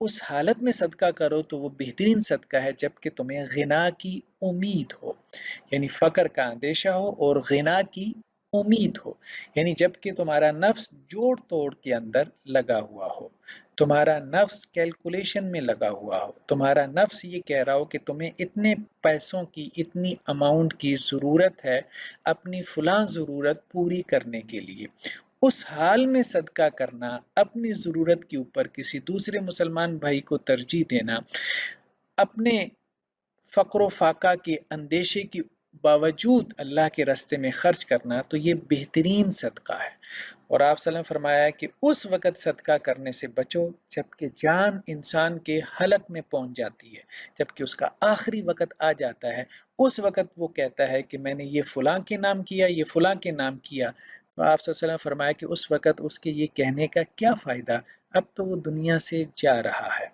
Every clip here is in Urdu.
اس حالت میں صدقہ کرو تو وہ بہترین صدقہ ہے جب کہ تمہیں غنا کی امید ہو، یعنی فقر کا اندیشہ ہو اور غنا کی امید ہو، یعنی جب کہ تمہارا نفس جوڑ توڑ کے اندر لگا ہوا ہو، تمہارا نفس کیلکولیشن میں لگا ہوا ہو، تمہارا نفس یہ کہہ رہا ہو کہ تمہیں اتنے پیسوں کی، اتنی اماؤنٹ کی ضرورت ہے اپنی فلاں ضرورت پوری کرنے کے لیے۔ اس حال میں صدقہ کرنا، اپنی ضرورت کے اوپر کسی دوسرے مسلمان بھائی کو ترجیح دینا، اپنے فقر و فاقہ کے اندیشے کی باوجود اللہ کے راستے میں خرچ کرنا، تو یہ بہترین صدقہ ہے۔ اور آپ صلی اللہ علیہ وسلم فرمایا کہ اس وقت صدقہ کرنے سے بچو جب کہ جان انسان کے حلق میں پہنچ جاتی ہے، جب کہ اس کا آخری وقت آ جاتا ہے، اس وقت وہ کہتا ہے کہ میں نے یہ فلاں کے نام کیا، یہ فلاں کے نام کیا۔ تو آپ صلی اللہ علیہ وسلم فرمایا کہ اس وقت اس کے یہ کہنے کا کیا فائدہ، اب تو وہ دنیا سے جا رہا ہے،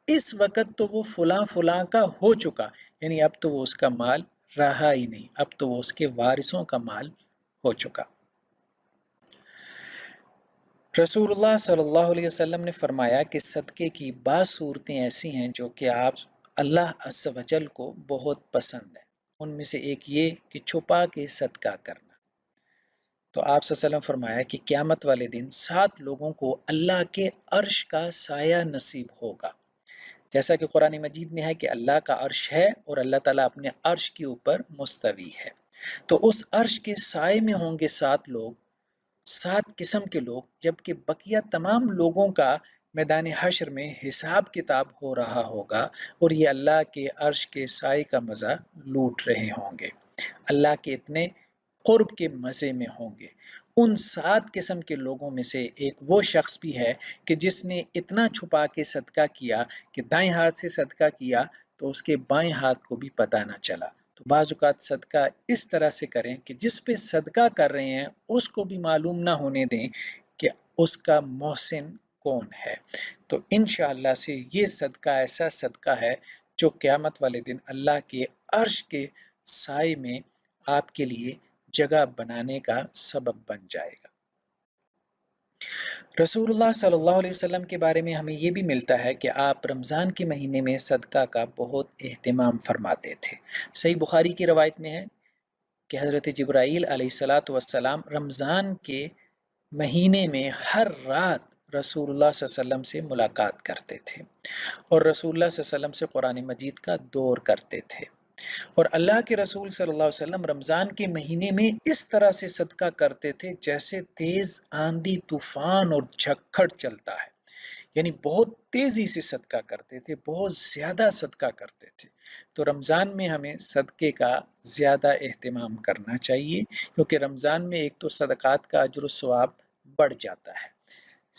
اس وقت تو وہ فلاں فلاں کا ہو چکا، یعنی اب تو وہ اس کا مال رہا ہی نہیں، اب تو وہ اس کے وارثوں کا مال ہو چکا۔ رسول اللہ صلی اللہ علیہ وسلم نے فرمایا کہ صدقے کی بعض صورتیں ایسی ہیں جو کہ آپ اللہ عز و جل کو بہت پسند ہیں، ان میں سے ایک یہ کہ چھپا کے صدقہ کرنا۔ تو آپ صلی اللہ علیہ وسلم فرمایا کہ قیامت والے دن 7 لوگوں کو اللہ کے عرش کا سایہ نصیب ہوگا، جیسا کہ قرآن مجید میں ہے کہ اللہ کا عرش ہے اور اللہ تعالیٰ اپنے عرش کے اوپر مستوی ہے۔ تو اس عرش کے سائے میں ہوں گے 7 لوگ، 7 قسم کے لوگ، جبکہ بقیہ تمام لوگوں کا میدان حشر میں حساب کتاب ہو رہا ہوگا اور یہ اللہ کے عرش کے سائے کا مزہ لوٹ رہے ہوں گے، اللہ کے اتنے قرب کے مزے میں ہوں گے۔ ان 7 قسم کے لوگوں میں سے ایک وہ شخص بھی ہے کہ جس نے اتنا چھپا کے صدقہ کیا کہ دائیں ہاتھ سے صدقہ کیا تو اس کے بائیں ہاتھ کو بھی پتہ نہ چلا۔ تو بعض اوقات صدقہ اس طرح سے کریں کہ جس پہ صدقہ کر رہے ہیں اس کو بھی معلوم نہ ہونے دیں کہ اس کا محسن کون ہے۔ تو انشاءاللہ سے یہ صدقہ ایسا صدقہ ہے جو قیامت والے دن اللہ کے عرش کے سائے میں آپ کے لیے جگہ بنانے کا سبب بن جائے گا۔ رسول اللہ صلی اللہ علیہ وسلم کے بارے میں ہمیں یہ بھی ملتا ہے کہ آپ رمضان کے مہینے میں صدقہ کا بہت اہتمام فرماتے تھے۔ صحیح بخاری کی روایت میں ہے کہ حضرت جبرائیل علیہ الصلاۃ والسلام رمضان کے مہینے میں ہر رات رسول اللہ صلی اللہ علیہ وسلم سے ملاقات کرتے تھے اور رسول اللہ صلی اللہ علیہ وسلم سے قرآن مجید کا دور کرتے تھے، اور اللہ کے رسول صلی اللہ علیہ وسلم رمضان کے مہینے میں اس طرح سے صدقہ کرتے تھے جیسے تیز آندھی طوفان اور جھکڑ چلتا ہے، یعنی بہت تیزی سے صدقہ کرتے تھے، بہت زیادہ صدقہ کرتے تھے۔ تو رمضان میں ہمیں صدقے کا زیادہ اہتمام کرنا چاہیے، کیونکہ رمضان میں ایک تو صدقات کا اجر و ثواب بڑھ جاتا ہے،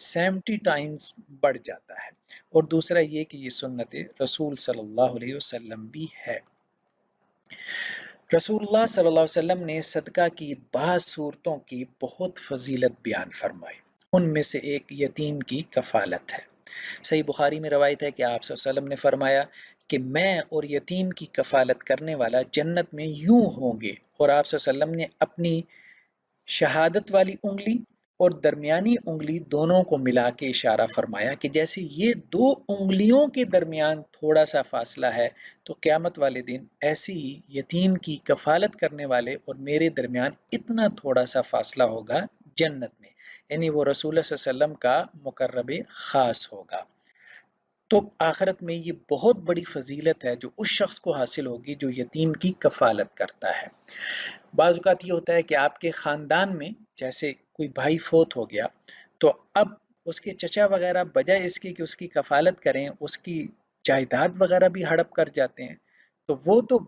70 ٹائمز بڑھ جاتا ہے، اور دوسرا یہ کہ یہ سنت رسول صلی اللہ علیہ وسلم بھی ہے۔ رسول اللہ صلی اللہ علیہ وسلم نے صدقہ کی بعض صورتوں کی بہت فضیلت بیان فرمائی، ان میں سے ایک یتیم کی کفالت ہے۔ صحیح بخاری میں روایت ہے کہ آپ صلی اللہ علیہ وسلم نے فرمایا کہ میں اور یتیم کی کفالت کرنے والا جنت میں یوں ہوں گے، اور آپ صلی اللہ علیہ وسلم نے اپنی شہادت والی انگلی اور درمیانی انگلی دونوں کو ملا کے اشارہ فرمایا کہ جیسے یہ 2 انگلیوں کے درمیان تھوڑا سا فاصلہ ہے، تو قیامت والے دن ایسی ہی یتیم کی کفالت کرنے والے اور میرے درمیان اتنا تھوڑا سا فاصلہ ہوگا جنت میں، یعنی وہ رسول اللہ صلی اللہ علیہ وسلم کا مقرب خاص ہوگا۔ تو آخرت میں یہ بہت بڑی فضیلت ہے جو اس شخص کو حاصل ہوگی جو یتیم کی کفالت کرتا ہے۔ بعض اوقات یہ ہوتا ہے کہ آپ کے خاندان میں جیسے کوئی بھائی فوت ہو گیا، تو اب اس کے چچا وغیرہ بجائے اس کی کہ اس کی کفالت کریں، اس کی جائیداد وغیرہ بھی ہڑپ کر جاتے ہیں، تو وہ تو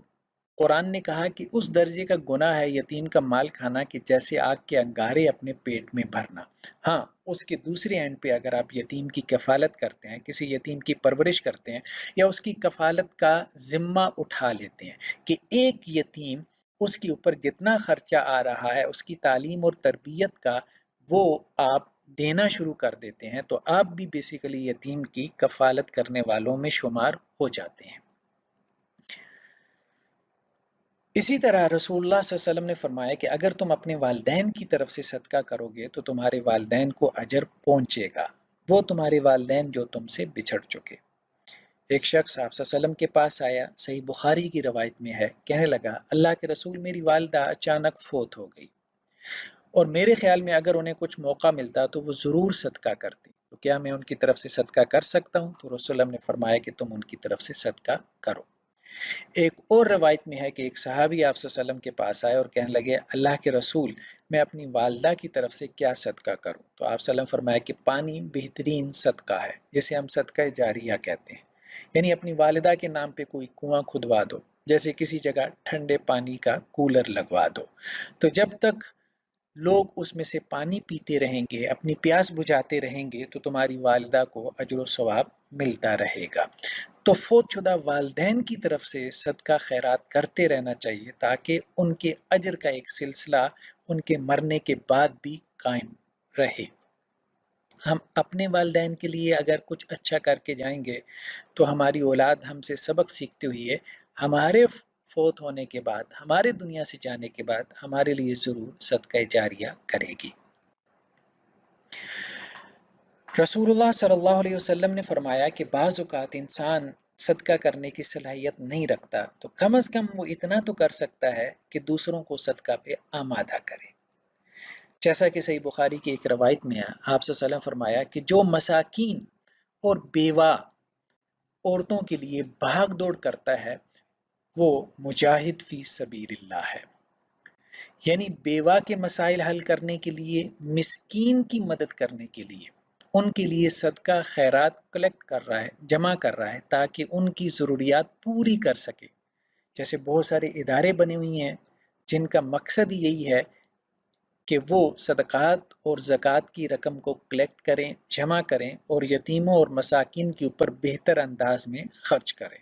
قرآن نے کہا کہ اس درجے کا گناہ ہے یتیم کا مال کھانا کہ جیسے آگ کے انگارے اپنے پیٹ میں بھرنا۔ ہاں، اس کے دوسرے اینڈ پہ اگر آپ یتیم کی کفالت کرتے ہیں، کسی یتیم کی پرورش کرتے ہیں یا اس کی کفالت کا ذمہ اٹھا لیتے ہیں کہ ایک یتیم، اس کے اوپر جتنا خرچہ آ رہا ہے اس کی تعلیم اور تربیت کا، وہ آپ دینا شروع کر دیتے ہیں، تو آپ بھی بیسیکلی یتیم کی کفالت کرنے والوں میں شمار ہو جاتے ہیں۔ اسی طرح رسول اللہ صلی اللہ علیہ وسلم نے فرمایا کہ اگر تم اپنے والدین کی طرف سے صدقہ کرو گے تو تمہارے والدین کو اجر پہنچے گا، وہ تمہارے والدین جو تم سے بچھڑ چکے۔ ایک شخص آپ صلی اللہ علیہ وسلم کے پاس آیا، صحیح بخاری کی روایت میں ہے، کہنے لگا اللہ کے رسول میری والدہ اچانک فوت ہو گئی اور میرے خیال میں اگر انہیں کچھ موقع ملتا تو وہ ضرور صدقہ کرتی، تو کیا میں ان کی طرف سے صدقہ کر سکتا ہوں؟ تو رسول اللہ نے فرمایا کہ تم ان کی طرف سے صدقہ کرو۔ ایک اور روایت میں ہے کہ ایک صحابی آپ صلی اللہ علیہ وسلم کے پاس آئے اور کہنے لگے اللہ کے رسول میں اپنی والدہ کی طرف سے کیا صدقہ کروں؟ تو آپ صلی اللہ علیہ وسلم فرمایا کہ پانی بہترین صدقہ ہے، جسے ہم صدقہ جاریہ کہتے ہیں، یعنی اپنی والدہ کے نام پہ کوئی کنواں کھدوا دو، جیسے کسی جگہ ٹھنڈے پانی کا کولر لگوا دو، تو جب تک لوگ اس میں سے پانی پیتے رہیں گے، اپنی پیاس بجھاتے رہیں گے، تو تمہاری والدہ کو اجر و ثواب ملتا رہے گا۔ تو فوت شدہ والدین کی طرف سے صدقہ خیرات کرتے رہنا چاہیے تاکہ ان کے اجر کا ایک سلسلہ ان کے مرنے کے بعد بھی قائم رہے۔ ہم اپنے والدین کے لیے اگر کچھ اچھا کر کے جائیں گے تو ہماری اولاد ہم سے سبق سیکھتے ہوئے ہمارے فوت ہونے کے بعد، ہمارے دنیا سے جانے کے بعد ہمارے لیے ضرور صدقہ جاریہ کرے گی۔ رسول اللہ صلی اللہ علیہ وسلم نے فرمایا کہ بعض اوقات انسان صدقہ کرنے کی صلاحیت نہیں رکھتا تو کم از کم وہ اتنا تو کر سکتا ہے کہ دوسروں کو صدقہ پہ آمادہ کرے۔ جیسا کہ صحیح بخاری کی ایک روایت میں ہے، آپ صلی اللہ علیہ وسلم فرمایا کہ جو مساکین اور بیوہ عورتوں کے لیے بھاگ دوڑ کرتا ہے وہ مجاہد فی سبیل اللہ ہے، یعنی بیوہ کے مسائل حل کرنے کے لیے، مسکین کی مدد کرنے کے لیے، ان کے لیے صدقہ خیرات کلیکٹ کر رہا ہے، جمع کر رہا ہے تاکہ ان کی ضروریات پوری کر سکے۔ جیسے بہت سارے ادارے بنے ہوئی ہیں جن کا مقصد یہی ہے کہ وہ صدقات اور زکوٰۃ کی رقم کو کلیکٹ کریں، جمع کریں اور یتیموں اور مساکین کے اوپر بہتر انداز میں خرچ کریں۔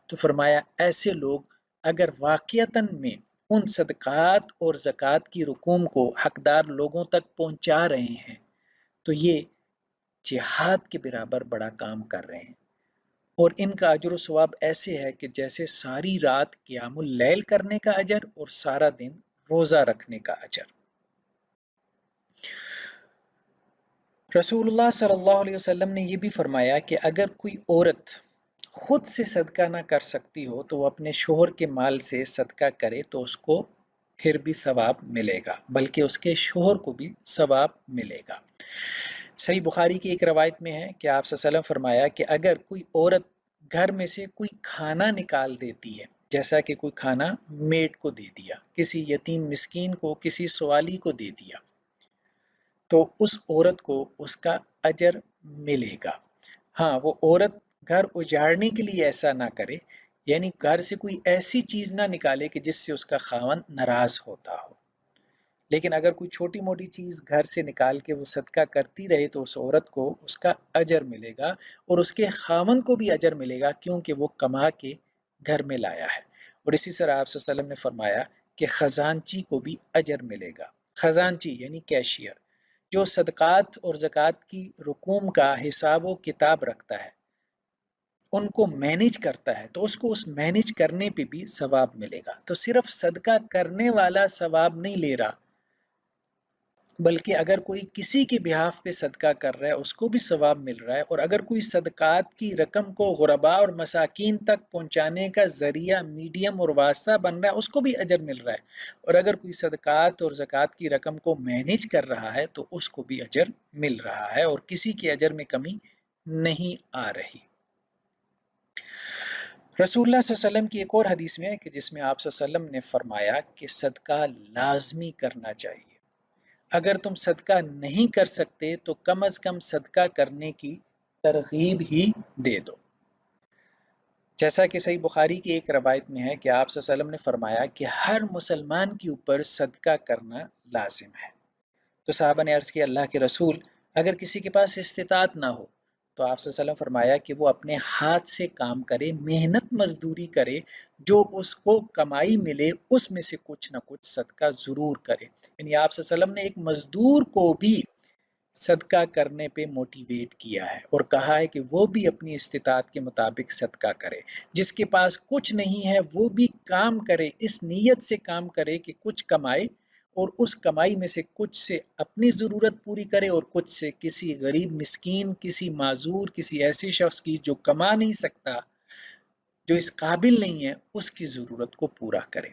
تو فرمایا ایسے لوگ اگر واقعتاً میں ان صدقات اور زکوٰۃ کی رقوم کو حقدار لوگوں تک پہنچا رہے ہیں تو یہ جہاد کے برابر بڑا کام کر رہے ہیں، اور ان کا اجر و ثواب ایسے ہے کہ جیسے ساری رات قیام اللیل کرنے کا اجر اور سارا دن روزہ رکھنے کا اجر۔ رسول اللہ صلی اللہ علیہ وسلم نے یہ بھی فرمایا کہ اگر کوئی عورت خود سے صدقہ نہ کر سکتی ہو تو وہ اپنے شوہر کے مال سے صدقہ کرے تو اس کو پھر بھی ثواب ملے گا، بلکہ اس کے شوہر کو بھی ثواب ملے گا۔ صحیح بخاری کی ایک روایت میں ہے کہ آپ صلی اللہ علیہ وسلم فرمایا کہ اگر کوئی عورت گھر میں سے کوئی کھانا نکال دیتی ہے، جیسا کہ کوئی کھانا میڈ کو دے دیا، کسی یتیم مسکین کو، کسی سوالی کو دے دیا، تو اس عورت کو اس کا اجر ملے گا۔ ہاں، وہ عورت گھر اجاڑنے کے لیے ایسا نہ کرے، یعنی گھر سے کوئی ایسی چیز نہ نکالے کہ جس سے اس کا خاوند ناراض ہوتا ہو، لیکن اگر کوئی چھوٹی موٹی چیز گھر سے نکال کے وہ صدقہ کرتی رہے تو اس عورت کو اس کا اجر ملے گا اور اس کے خاوند کو بھی اجر ملے گا، کیونکہ وہ کما کے گھر میں لایا ہے۔ اور اسی طرح آپ صلی اللہ علیہ وسلم نے فرمایا کہ خزانچی کو بھی اجر ملے گا۔ خزانچی یعنی کیشیئر، جو صدقات اور زکوٰۃ کی رقوم کا حساب و کتاب رکھتا ہے، ان کو مینیج کرتا ہے، تو اس کو اس مینیج کرنے پہ بھی ثواب ملے گا۔ تو صرف صدقہ کرنے والا ثواب نہیں لے رہا، بلکہ اگر کوئی کسی کے بہاف پہ صدقہ کر رہا ہے اس کو بھی ثواب مل رہا ہے، اور اگر کوئی صدقات کی رقم کو غرباء اور مساکین تک پہنچانے کا ذریعہ، میڈیم اور واسطہ بن رہا ہے اس کو بھی اجر مل رہا ہے، اور اگر کوئی صدقات اور زکوٰۃ کی رقم کو مینیج کر رہا ہے تو اس کو بھی اجر مل رہا ہے، اور کسی کے اجر میں کمی نہیں آ رہی۔ رسول اللہ صلی اللہ علیہ وسلم کی ایک اور حدیث میں ہے کہ جس میں آپ صلی اللہ علیہ وسلم نے فرمایا کہ صدقہ لازمی کرنا چاہیے، اگر تم صدقہ نہیں کر سکتے تو کم از کم صدقہ کرنے کی ترغیب ہی دے دو۔ جیسا کہ صحیح بخاری کی ایک روایت میں ہے کہ آپ صلی اللہ علیہ وسلم نے فرمایا کہ ہر مسلمان کے اوپر صدقہ کرنا لازم ہے۔ تو صحابہ نے عرض کیا اللہ کے رسول اگر کسی کے پاس استطاعت نہ ہو تو آپ صلی اللہ علیہ وسلم فرمایا کہ وہ اپنے ہاتھ سے کام کرے، محنت مزدوری کرے، جو اس کو کمائی ملے اس میں سے کچھ نہ کچھ صدقہ ضرور کرے۔ یعنی آپ صلی اللہ علیہ وسلم نے ایک مزدور کو بھی صدقہ کرنے پہ موٹیویٹ کیا ہے اور کہا ہے کہ وہ بھی اپنی استطاعت کے مطابق صدقہ کرے، جس کے پاس کچھ نہیں ہے وہ بھی کام کرے، اس نیت سے کام کرے کہ کچھ کمائے اور اس کمائی میں سے کچھ سے اپنی ضرورت پوری کرے اور کچھ سے کسی غریب مسکین، کسی معذور، کسی ایسے شخص کی جو کما نہیں سکتا، جو اس قابل نہیں ہے، اس کی ضرورت کو پورا کرے۔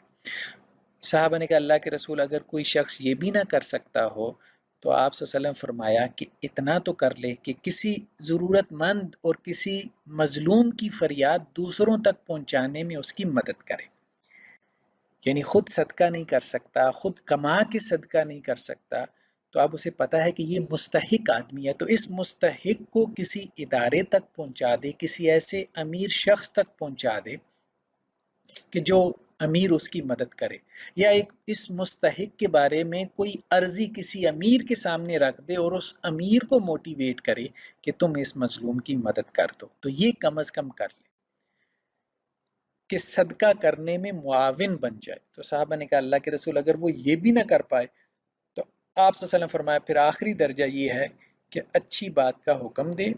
صحابہ نے کہا اللہ کے رسول اگر کوئی شخص یہ بھی نہ کر سکتا ہو تو آپ صلی اللہ علیہ وسلم فرمایا کہ اتنا تو کر لے کہ کسی ضرورت مند اور کسی مظلوم کی فریاد دوسروں تک پہنچانے میں اس کی مدد کرے۔ یعنی خود صدقہ نہیں کر سکتا، خود کما کے صدقہ نہیں کر سکتا، تو اب اسے پتہ ہے کہ یہ مستحق آدمی ہے، تو اس مستحق کو کسی ادارے تک پہنچا دے، کسی ایسے امیر شخص تک پہنچا دے کہ جو امیر اس کی مدد کرے، یا ایک اس مستحق کے بارے میں کوئی عرضی کسی امیر کے سامنے رکھ دے اور اس امیر کو موٹیویٹ کرے کہ تم اس مظلوم کی مدد کر دو، تو یہ کم از کم کر لے کہ صدقہ کرنے میں معاون بن جائے۔ تو صحابہ نے کہا اللہ کے رسول اگر وہ یہ بھی نہ کر پائے تو آپ صلی اللہ علیہ وسلم فرمایا پھر آخری درجہ یہ ہے کہ اچھی بات کا حکم دے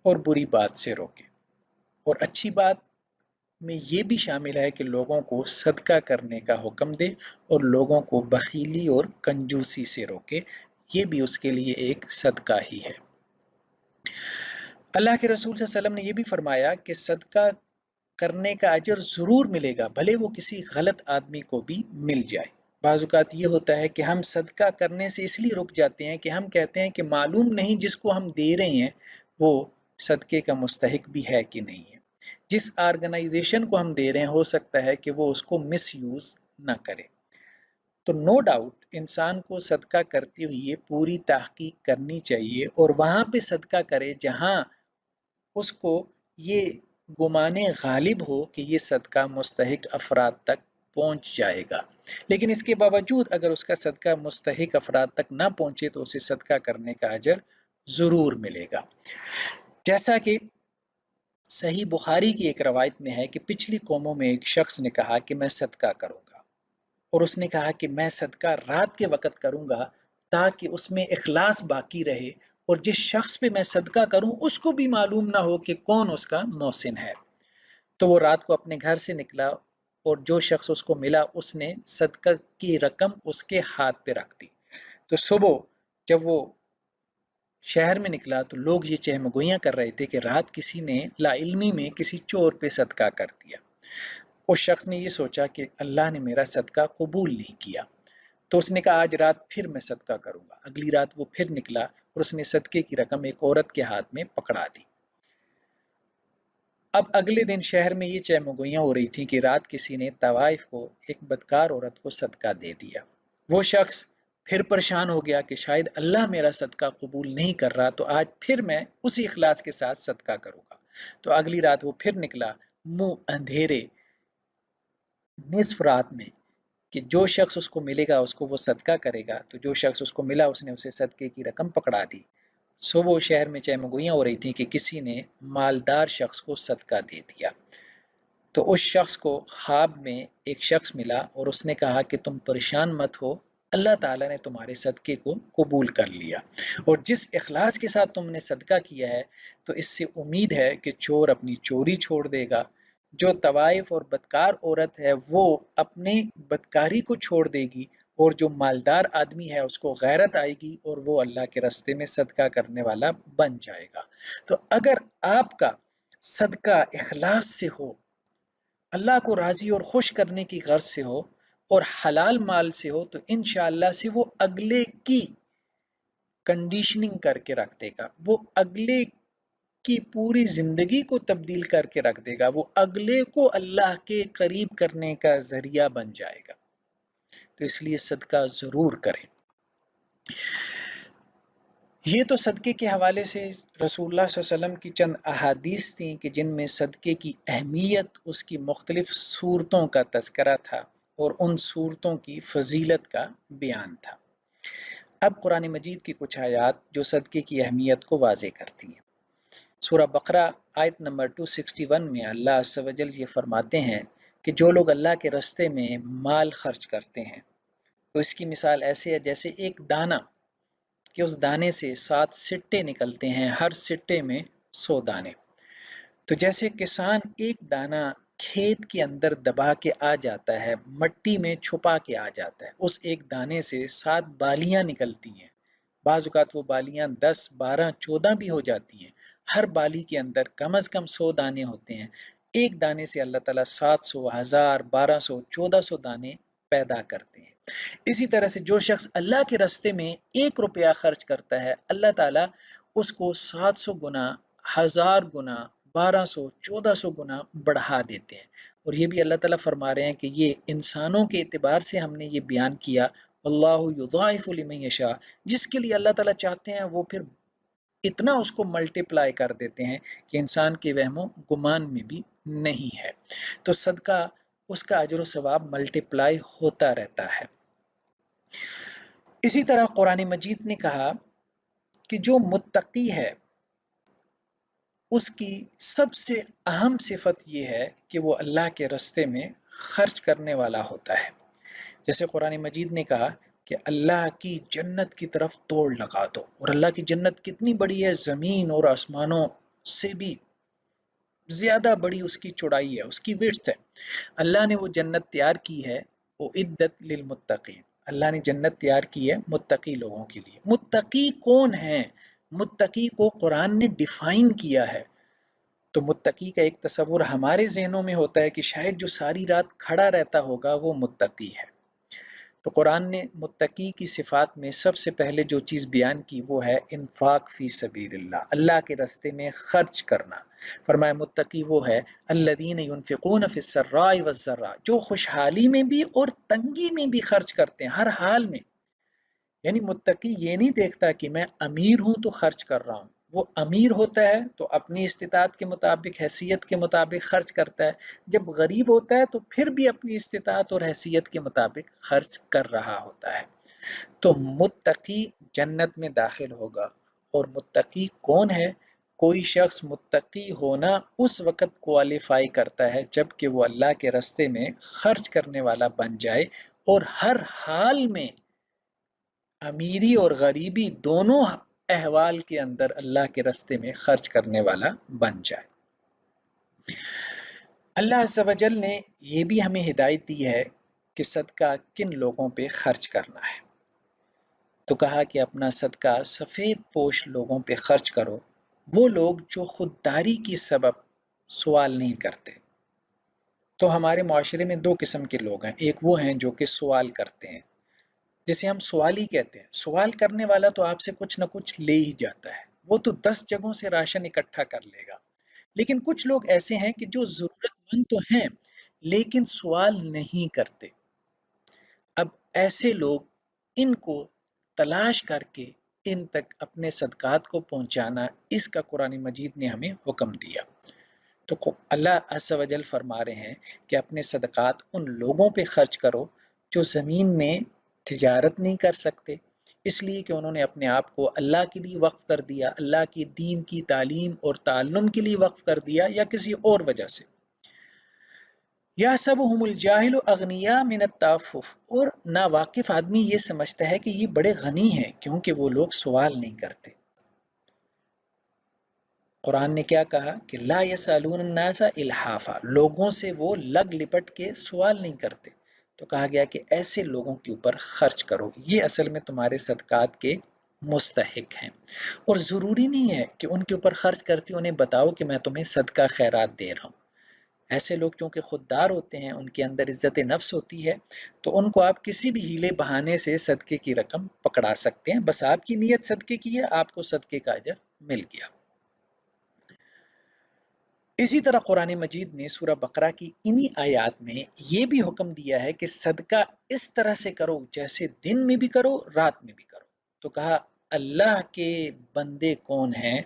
اور بری بات سے روکے، اور اچھی بات میں یہ بھی شامل ہے کہ لوگوں کو صدقہ کرنے کا حکم دے اور لوگوں کو بخیلی اور کنجوسی سے روکے، یہ بھی اس کے لیے ایک صدقہ ہی ہے۔ اللہ کے رسول صلی اللہ علیہ وسلم نے یہ بھی فرمایا کہ صدقہ کرنے کا اجر ضرور ملے گا، بھلے وہ کسی غلط آدمی کو بھی مل جائے۔ بعض اوقات یہ ہوتا ہے کہ ہم صدقہ کرنے سے اس لیے رک جاتے ہیں کہ ہم کہتے ہیں کہ معلوم نہیں جس کو ہم دے رہے ہیں وہ صدقے کا مستحق بھی ہے کہ نہیں ہے، جس آرگنائزیشن کو ہم دے رہے ہیں ہو سکتا ہے کہ وہ اس کو مس یوز نہ کرے۔ تو نو ڈاؤٹ انسان کو صدقہ کرتے ہوئے پوری تحقیق کرنی چاہیے اور وہاں پہ صدقہ کرے جہاں اس کو یہ گمان غالب ہو کہ یہ صدقہ مستحق افراد تک پہنچ جائے گا، لیکن اس کے باوجود اگر اس کا صدقہ مستحق افراد تک نہ پہنچے تو اسے صدقہ کرنے کا اجر ضرور ملے گا۔ جیسا کہ صحیح بخاری کی ایک روایت میں ہے کہ پچھلی قوموں میں ایک شخص نے کہا کہ میں صدقہ کروں گا، اور اس نے کہا کہ میں صدقہ رات کے وقت کروں گا تاکہ اس میں اخلاص باقی رہے اور جس شخص پہ میں صدقہ کروں اس کو بھی معلوم نہ ہو کہ کون اس کا محسن ہے۔ تو وہ رات کو اپنے گھر سے نکلا اور جو شخص اس کو ملا اس نے صدقہ کی رقم اس کے ہاتھ پہ رکھ دی۔ تو صبح جب وہ شہر میں نکلا تو لوگ یہ چہمگوئیاں کر رہے تھے کہ رات کسی نے لا علمی میں کسی چور پہ صدقہ کر دیا۔ اس شخص نے یہ سوچا کہ اللہ نے میرا صدقہ قبول نہیں کیا، تو اس نے کہا آج رات پھر میں صدقہ کروں گا۔ اگلی رات وہ پھر نکلا اور اس نے صدقے کی رقم ایک عورت کے ہاتھ میں پکڑا دی۔ اب اگلے دن شہر میں یہ چہمگوئیاں ہو رہی تھیں کہ رات کسی نے طوائف کو ایک بدکار عورت کو صدقہ دے دیا۔ وہ شخص پھر پریشان ہو گیا کہ شاید اللہ میرا صدقہ قبول نہیں کر رہا، تو آج پھر میں اسی اخلاص کے ساتھ صدقہ کروں گا۔ تو اگلی رات وہ پھر نکلا منہ اندھیرے نصف رات میں کہ جو شخص اس کو ملے گا اس کو وہ صدقہ کرے گا، تو جو شخص اس کو ملا اس نے اسے صدقے کی رقم پکڑا دی۔ صبح شہر میں چہمگوئیاں ہو رہی تھیں کہ کسی نے مالدار شخص کو صدقہ دے دیا۔ تو اس شخص کو خواب میں ایک شخص ملا اور اس نے کہا کہ تم پریشان مت ہو، اللہ تعالیٰ نے تمہارے صدقے کو قبول کر لیا، اور جس اخلاص کے ساتھ تم نے صدقہ کیا ہے تو اس سے امید ہے کہ چور اپنی چوری چھوڑ دے گا، جو طوائف اور بدکار عورت ہے وہ اپنے بدکاری کو چھوڑ دے گی، اور جو مالدار آدمی ہے اس کو غیرت آئے گی اور وہ اللہ کے راستے میں صدقہ کرنے والا بن جائے گا۔ تو اگر آپ کا صدقہ اخلاص سے ہو، اللہ کو راضی اور خوش کرنے کی غرض سے ہو اور حلال مال سے ہو، تو انشاءاللہ سے وہ اگلے کی کنڈیشننگ کر کے رکھ دے گا، وہ اگلے کی پوری زندگی کو تبدیل کر کے رکھ دے گا، وہ اگلے کو اللہ کے قریب کرنے کا ذریعہ بن جائے گا۔ تو اس لیے صدقہ ضرور کریں۔ یہ تو صدقے کے حوالے سے رسول اللہ صلی اللہ علیہ وسلم کی چند احادیث تھیں کہ جن میں صدقے کی اہمیت، اس کی مختلف صورتوں کا تذکرہ تھا اور ان صورتوں کی فضیلت کا بیان تھا۔ اب قرآن مجید کی کچھ آیات جو صدقے کی اہمیت کو واضح کرتی ہیں۔ سورہ بقرہ آیت نمبر 261 میں اللہ عز و جل یہ فرماتے ہیں کہ جو لوگ اللہ کے راستے میں مال خرچ کرتے ہیں تو اس کی مثال ایسے ہے جیسے ایک دانہ کہ اس دانے سے 7 سٹے نکلتے ہیں، ہر سٹے میں 100 دانے۔ تو جیسے کسان ایک دانہ کھیت کے اندر دبا کے آ جاتا ہے، مٹی میں چھپا کے آ جاتا ہے، اس ایک دانے سے 7 بالیاں نکلتی ہیں، بعض اوقات وہ بالیاں 10 12 14 بھی ہو جاتی ہیں، ہر بالی کے اندر کم از کم 100 دانے ہوتے ہیں، ایک دانے سے اللہ تعالیٰ 700 1000 1200 1400 دانے پیدا کرتے ہیں۔ اسی طرح سے جو شخص اللہ کے راستے میں 1 روپیہ خرچ کرتا ہے، اللہ تعالیٰ اس کو 700 گنا 1000 گنا 1200 1400 گنا بڑھا دیتے ہیں۔ اور یہ بھی اللہ تعالیٰ فرما رہے ہیں کہ یہ انسانوں کے اعتبار سے ہم نے یہ بیان کیا، اللہ یضاعف لمن یشاء، جس کے لیے اللہ تعالیٰ چاہتے ہیں وہ پھر اتنا اس کو ملٹیپلائی کر دیتے ہیں کہ انسان کے وہم و گمان میں بھی نہیں ہے۔ تو صدقہ اس کا اجر و ثواب ملٹیپلائی ہوتا رہتا ہے۔ اسی طرح قرآن مجید نے کہا کہ جو متقی ہے اس کی سب سے اہم صفت یہ ہے کہ وہ اللہ کے راستے میں خرچ کرنے والا ہوتا ہے۔ جیسے قرآن مجید نے کہا کہ اللہ کی جنت کی طرف دوڑ لگا دو، اور اللہ کی جنت کتنی بڑی ہے، زمین اور آسمانوں سے بھی زیادہ بڑی اس کی چوڑائی ہے، اس کی وڈتھ ہے۔ اللہ نے وہ جنت تیار کی ہے، وہ عدت للمتقین، اللہ نے جنت تیار کی ہے متقی لوگوں کے لیے۔ متقی کون ہیں؟ متقی کو قرآن نے ڈیفائن کیا ہے۔ تو متقی کا ایک تصور ہمارے ذہنوں میں ہوتا ہے کہ شاید جو ساری رات کھڑا رہتا ہوگا وہ متقی ہے۔ تو قرآن نے متقی کی صفات میں سب سے پہلے جو چیز بیان کی وہ ہے انفاق فی سبیل اللہ، اللہ کے راستے میں خرچ کرنا۔ فرمایا متقی وہ ہے الذین ينفقون فی السراء والضراء، جو خوشحالی میں بھی اور تنگی میں بھی خرچ کرتے ہیں، ہر حال میں۔ یعنی متقی یہ نہیں دیکھتا کہ میں امیر ہوں تو خرچ کر رہا ہوں، وہ امیر ہوتا ہے تو اپنی استطاعت کے مطابق، حیثیت کے مطابق خرچ کرتا ہے، جب غریب ہوتا ہے تو پھر بھی اپنی استطاعت اور حیثیت کے مطابق خرچ کر رہا ہوتا ہے۔ تو متقی جنت میں داخل ہوگا۔ اور متقی کون ہے؟ کوئی شخص متقی ہونا اس وقت کوالیفائی کرتا ہے جب کہ وہ اللہ کے راستے میں خرچ کرنے والا بن جائے، اور ہر حال میں امیری اور غریبی دونوں احوال کے اندر اللہ کے راستے میں خرچ کرنے والا بن جائے۔ اللہ عز و جل نے یہ بھی ہمیں ہدایت دی ہے کہ صدقہ کن لوگوں پہ خرچ کرنا ہے۔ تو کہا کہ اپنا صدقہ سفید پوش لوگوں پہ خرچ کرو، وہ لوگ جو خودداری کی سبب سوال نہیں کرتے۔ تو ہمارے معاشرے میں 2 قسم کے لوگ ہیں، ایک وہ ہیں جو کہ سوال کرتے ہیں، جسے ہم سوالی کہتے ہیں۔ سوال کرنے والا تو آپ سے کچھ نہ کچھ لے ہی جاتا ہے، وہ تو 10 جگہوں سے راشن اکٹھا کر لے گا۔ لیکن کچھ لوگ ایسے ہیں کہ جو ضرورت مند تو ہیں لیکن سوال نہیں کرتے۔ اب ایسے لوگ، ان کو تلاش کر کے ان تک اپنے صدقات کو پہنچانا، اس کا قرآن مجید نے ہمیں حکم دیا۔ تو اللہ عز و جل فرما رہے ہیں کہ اپنے صدقات ان لوگوں پہ خرچ کرو جو زمین میں تجارت نہیں کر سکتے، اس لیے کہ انہوں نے اپنے آپ کو اللہ کے لیے وقف کر دیا، اللہ کی دین کی تعلیم اور تعلم کے لیے وقف کر دیا، یا کسی اور وجہ سے۔ یحسبهم الجاہل اغنیاء من التعفف، اور ناواقف آدمی یہ سمجھتا ہے کہ یہ بڑے غنی ہیں کیونکہ وہ لوگ سوال نہیں کرتے۔ قرآن نے کیا کہا کہ لا یسألون الناس الحافا، لوگوں سے وہ لگ لپٹ کے سوال نہیں کرتے۔ تو کہا گیا کہ ایسے لوگوں کے اوپر خرچ کرو، یہ اصل میں تمہارے صدقات کے مستحق ہیں۔ اور ضروری نہیں ہے کہ ان کے اوپر خرچ کرتے انہیں بتاؤ کہ میں تمہیں صدقہ خیرات دے رہا ہوں۔ ایسے لوگ چونکہ خوددار ہوتے ہیں، ان کے اندر عزت نفس ہوتی ہے، تو ان کو آپ کسی بھی ہیلے بہانے سے صدقے کی رقم پکڑا سکتے ہیں، بس آپ کی نیت صدقے کی ہے، آپ کو صدقے کا اجر مل گیا۔ اسی طرح قرآن مجید نے سورہ بقرہ کی انہی آیات میں یہ بھی حکم دیا ہے کہ صدقہ اس طرح سے کرو جیسے دن میں بھی کرو، رات میں بھی کرو۔ تو کہا اللہ کے بندے کون ہیں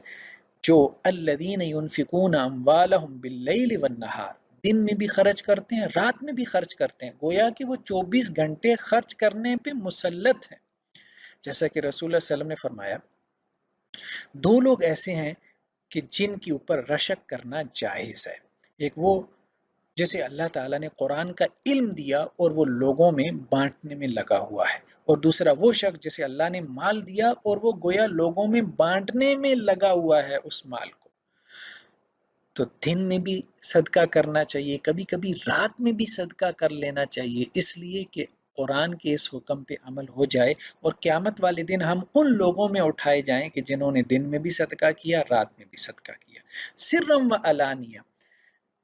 جو الذین ينفقون اموالهم باللیل والنہار، دن میں بھی خرچ کرتے ہیں، رات میں بھی خرچ کرتے ہیں، گویا کہ وہ 24 گھنٹے خرچ کرنے پہ مسلط ہیں۔ جیسا کہ رسول اللہ صلی اللہ علیہ وسلم نے فرمایا 2 لوگ ایسے ہیں کہ جن کے اوپر رشک کرنا جائز ہے۔ ایک وہ جسے اللہ تعالیٰ نے قرآن کا علم دیا اور وہ لوگوں میں بانٹنے میں لگا ہوا ہے، اور دوسرا وہ شخص جسے اللہ نے مال دیا اور وہ گویا لوگوں میں بانٹنے میں لگا ہوا ہے اس مال کو۔ تو دن میں بھی صدقہ کرنا چاہیے، کبھی کبھی رات میں بھی صدقہ کر لینا چاہیے، اس لیے کہ قرآن کے اس حکم پہ عمل ہو جائے اور قیامت والے دن ہم ان لوگوں میں اٹھائے جائیں کہ جنہوں نے دن میں بھی صدقہ کیا، رات میں بھی صدقہ کیا۔ سرم و علانیہ،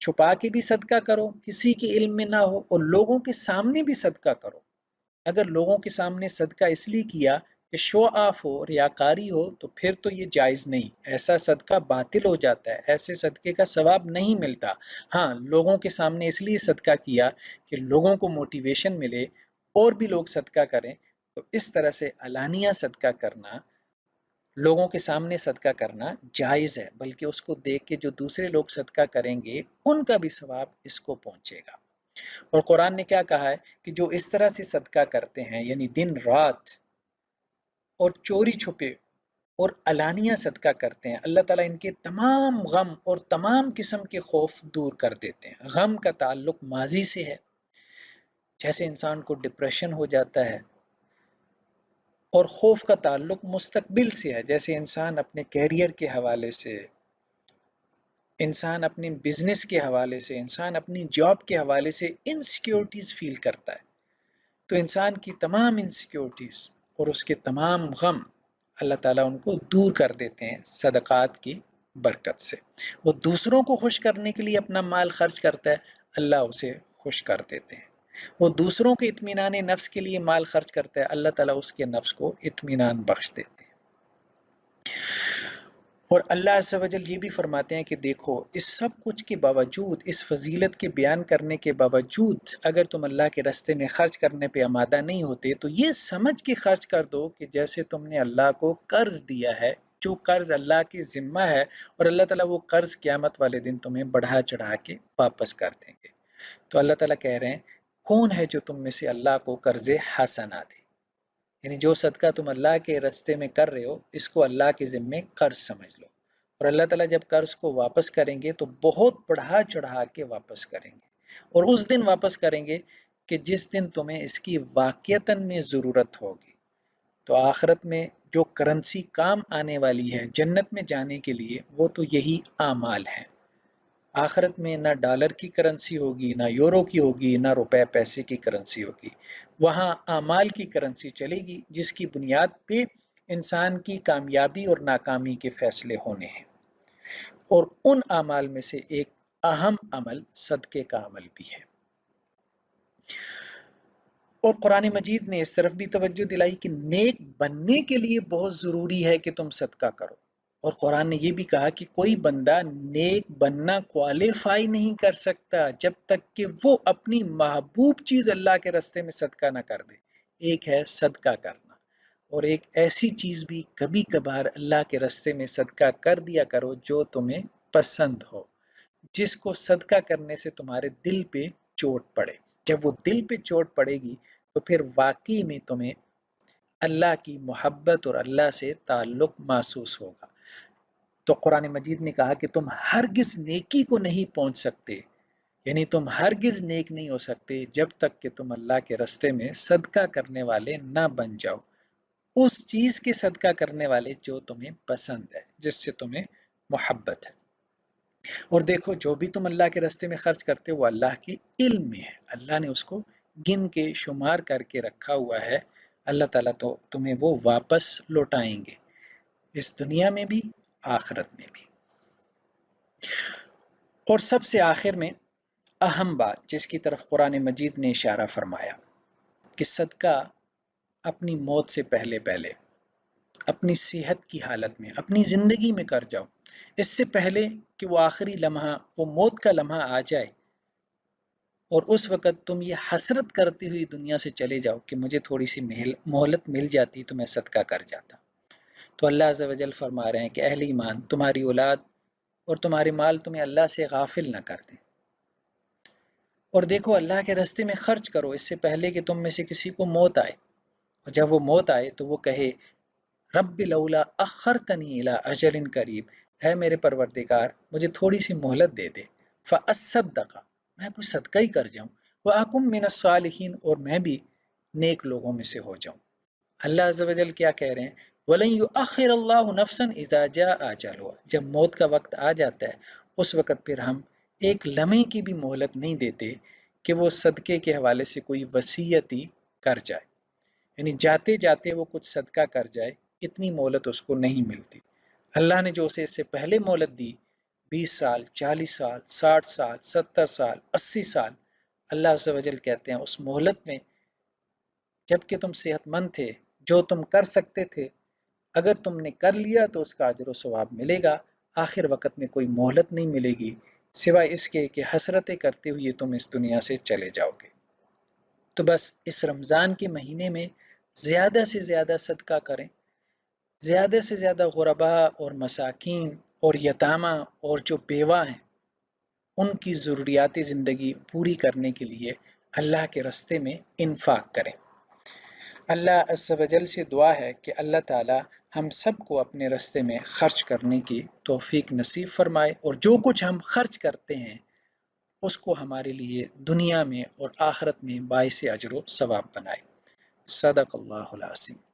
چھپا کے بھی صدقہ کرو، کسی کے علم میں نہ ہو، اور لوگوں کے سامنے بھی صدقہ کرو۔ اگر لوگوں کے سامنے صدقہ اس لیے کیا کہ شو آف ہو، ریاکاری ہو، تو پھر تو یہ جائز نہیں، ایسا صدقہ باطل ہو جاتا ہے، ایسے صدقے کا ثواب نہیں ملتا۔ ہاں، لوگوں کے سامنے اس لیے صدقہ کیا کہ لوگوں کو موٹیویشن ملے اور بھی لوگ صدقہ کریں، تو اس طرح سے علانیہ صدقہ کرنا، لوگوں کے سامنے صدقہ کرنا جائز ہے، بلکہ اس کو دیکھ کے جو دوسرے لوگ صدقہ کریں گے ان کا بھی ثواب اس کو پہنچے گا۔ اور قرآن نے کیا کہا ہے کہ جو اس طرح سے صدقہ کرتے ہیں، یعنی دن رات اور چوری چھپے اور علانیہ صدقہ کرتے ہیں، اللہ تعالیٰ ان کے تمام غم اور تمام قسم کے خوف دور کر دیتے ہیں۔ غم کا تعلق ماضی سے ہے، جیسے انسان کو ڈپریشن ہو جاتا ہے، اور خوف کا تعلق مستقبل سے ہے، جیسے انسان اپنے کیریئر کے حوالے سے، انسان اپنے بزنس کے حوالے سے، انسان اپنی جاب کے حوالے سے انسیکیورٹیز فیل کرتا ہے۔ تو انسان کی تمام انسیکیورٹیز اور اس کے تمام غم اللہ تعالیٰ ان کو دور کر دیتے ہیں صدقات کی برکت سے۔ وہ دوسروں کو خوش کرنے کے لیے اپنا مال خرچ کرتا ہے، اللہ اسے خوش کر دیتے ہیں۔ وہ دوسروں کے اطمینان نفس کے لیے مال خرچ کرتا ہے، اللہ تعالیٰ اس کے نفس کو اطمینان بخش دیتے ہیں۔ اور اللہ عز و جل یہ بھی فرماتے ہیں کہ دیکھو، اس سب کچھ کے باوجود، اس فضیلت کے بیان کرنے کے باوجود، اگر تم اللہ کے راستے میں خرچ کرنے پہ آمادہ نہیں ہوتے تو یہ سمجھ کے خرچ کر دو کہ جیسے تم نے اللہ کو قرض دیا ہے، جو قرض اللہ کی ذمہ ہے، اور اللہ تعالیٰ وہ قرض قیامت والے دن تمہیں بڑھا چڑھا کے واپس کر دیں گے۔ تو اللہ تعالیٰ کہہ رہے ہیں، کون ہے جو تم میں سے اللہ کو قرض حسنہ دے؟ یعنی جو صدقہ تم اللہ کے راستے میں کر رہے ہو، اس کو اللہ کے ذمے قرض سمجھ لو، اور اللہ تعالیٰ جب قرض کو واپس کریں گے تو بہت بڑھا چڑھا کے واپس کریں گے، اور اس دن واپس کریں گے کہ جس دن تمہیں اس کی واقعتاً میں ضرورت ہوگی۔ تو آخرت میں جو کرنسی کام آنے والی ہے جنت میں جانے کے لیے، وہ تو یہی اعمال ہیں۔ آخرت میں نہ ڈالر کی کرنسی ہوگی، نہ یورو کی ہوگی، نہ روپے پیسے کی کرنسی ہوگی، وہاں اعمال کی کرنسی چلے گی، جس کی بنیاد پہ انسان کی کامیابی اور ناکامی کے فیصلے ہونے ہیں۔ اور ان اعمال میں سے ایک اہم عمل صدقے کا عمل بھی ہے۔ اور قرآن مجید نے اس طرف بھی توجہ دلائی کہ نیک بننے کے لیے بہت ضروری ہے کہ تم صدقہ کرو، اور قرآن نے یہ بھی کہا کہ کوئی بندہ نیک بننا کوالیفائی نہیں کر سکتا جب تک کہ وہ اپنی محبوب چیز اللہ کے راستے میں صدقہ نہ کر دے۔ ایک ہے صدقہ کرنا، اور ایک ایسی چیز بھی کبھی کبھار اللہ کے راستے میں صدقہ کر دیا کرو جو تمہیں پسند ہو، جس کو صدقہ کرنے سے تمہارے دل پہ چوٹ پڑے۔ جب وہ دل پہ چوٹ پڑے گی تو پھر واقعی میں تمہیں اللہ کی محبت اور اللہ سے تعلق محسوس ہوگا۔ تو قرآن مجید نے کہا کہ تم ہرگز نیکی کو نہیں پہنچ سکتے، یعنی تم ہرگز نیک نہیں ہو سکتے جب تک کہ تم اللہ کے راستے میں صدقہ کرنے والے نہ بن جاؤ، اس چیز کے صدقہ کرنے والے جو تمہیں پسند ہے، جس سے تمہیں محبت ہے۔ اور دیکھو، جو بھی تم اللہ کے راستے میں خرچ کرتے ہو وہ اللہ کے علم میں ہے، اللہ نے اس کو گن کے شمار کر کے رکھا ہوا ہے۔ اللہ تعالیٰ تو تمہیں وہ واپس لوٹائیں گے، اس دنیا میں بھی، آخرت میں بھی۔ اور سب سے آخر میں اہم بات جس کی طرف قرآن مجید نے اشارہ فرمایا کہ صدقہ اپنی موت سے پہلے اپنی صحت کی حالت میں، اپنی زندگی میں کر جاؤ، اس سے پہلے کہ وہ آخری لمحہ، وہ موت کا لمحہ آ جائے، اور اس وقت تم یہ حسرت کرتی ہوئی دنیا سے چلے جاؤ کہ مجھے تھوڑی سی مہلت مل جاتی تو میں صدقہ کر جاتا۔ تو اللہ عز و جل فرما رہے ہیں کہ اہل ایمان، تمہاری اولاد اور تمہارے مال تمہیں اللہ سے غافل نہ کر دیں، اور دیکھو اللہ کے راستے میں خرچ کرو اس سے پہلے کہ تم میں سے کسی کو موت آئے، اور جب وہ موت آئے تو وہ کہے رب لولا اخرتنی الی اجل قریب، ہے میرے پروردگار مجھے تھوڑی سی مہلت دے دے، فاصدق، میں کوئی صدقہ ہی کر جاؤں، واکم من الصالحین، اور میں بھی نیک لوگوں میں سے ہو جاؤں۔ اللہ عز و جل کیا کہہ رہے ہیں؟ وَلَن يُؤَخِّرَ اللَّهُ نَفْسًا إِذَا جَاءَ أَجَلُهَا، جب موت کا وقت آ جاتا ہے اس وقت پھر ہم ایک لمحے کی بھی مہلت نہیں دیتے کہ وہ صدقے کے حوالے سے کوئی وصیت ہی کر جائے، یعنی جاتے جاتے وہ کچھ صدقہ کر جائے، اتنی مہلت اس کو نہیں ملتی۔ اللہ نے جو اسے اس سے پہلے مہلت دی، 20 سال، 40 سال، 60 سال، 70 سال، 80 سال، اللہ عز و جل کہتے ہیں اس مہلت میں جب کہ تم صحت مند تھے، جو تم کر سکتے تھے، اگر تم نے کر لیا تو اس کا اجر و ثواب ملے گا، آخر وقت میں کوئی مہلت نہیں ملے گی سوائے اس کے کہ حسرتیں کرتے ہوئے تم اس دنیا سے چلے جاؤ گے۔ تو بس اس رمضان کے مہینے میں زیادہ سے زیادہ صدقہ کریں، زیادہ سے زیادہ غرباء اور مساکین اور یتامہ اور جو بیوہ ہیں ان کی ضروریات زندگی پوری کرنے کے لیے اللہ کے راستے میں انفاق کریں۔ اللہ عز و جل سے دعا ہے کہ اللہ تعالی ہم سب کو اپنے راستے میں خرچ کرنے کی توفیق نصیب فرمائے، اور جو کچھ ہم خرچ کرتے ہیں اس کو ہمارے لیے دنیا میں اور آخرت میں باعث اجر و ثواب بنائے۔ صدق اللہ العظیم۔